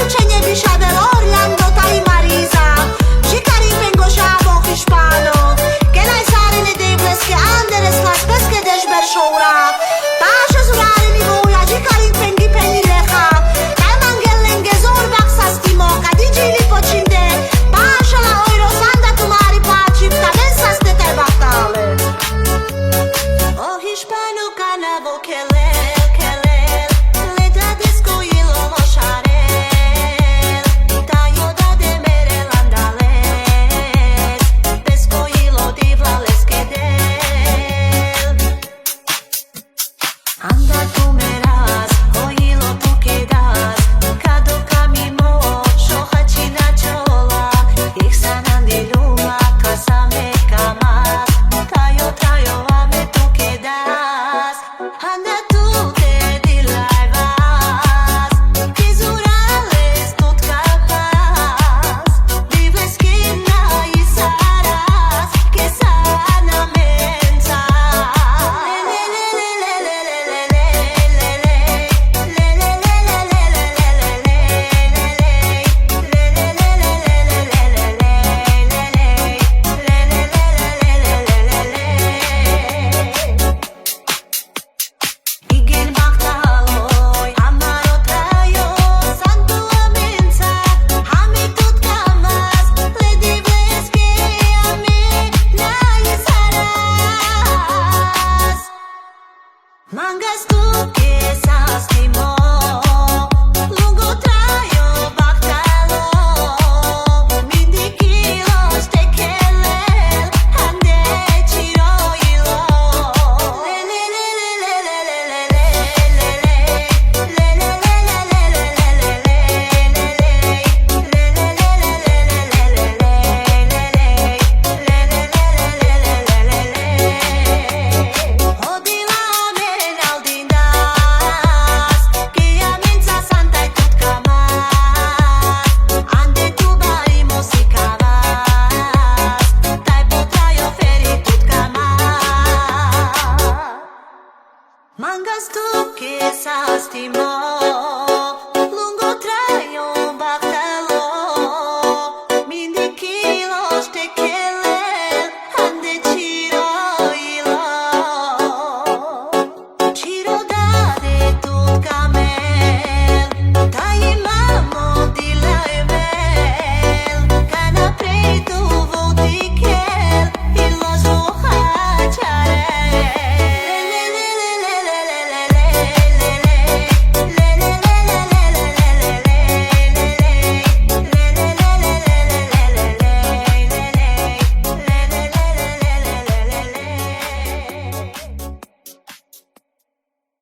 Lucenje Bisha del Orlando tai Marisa Shikari pengo shabo hispano Que nai sarine debles que anderes las pesque deshber shora Tasha zurare ni boya Shikari pengi pengi lecha Kai mangellenge zor baksas timo Kadiji li pochinde Pasha la oiro sanda tumari pachi Kadensas de te baktale Oh hispano canavo que Mangas tu que sastimo Lungo traio bactalo Mindi kilos te kelel Ande chiro ilo Le le le le le le le le le le Mangas tu que sastimo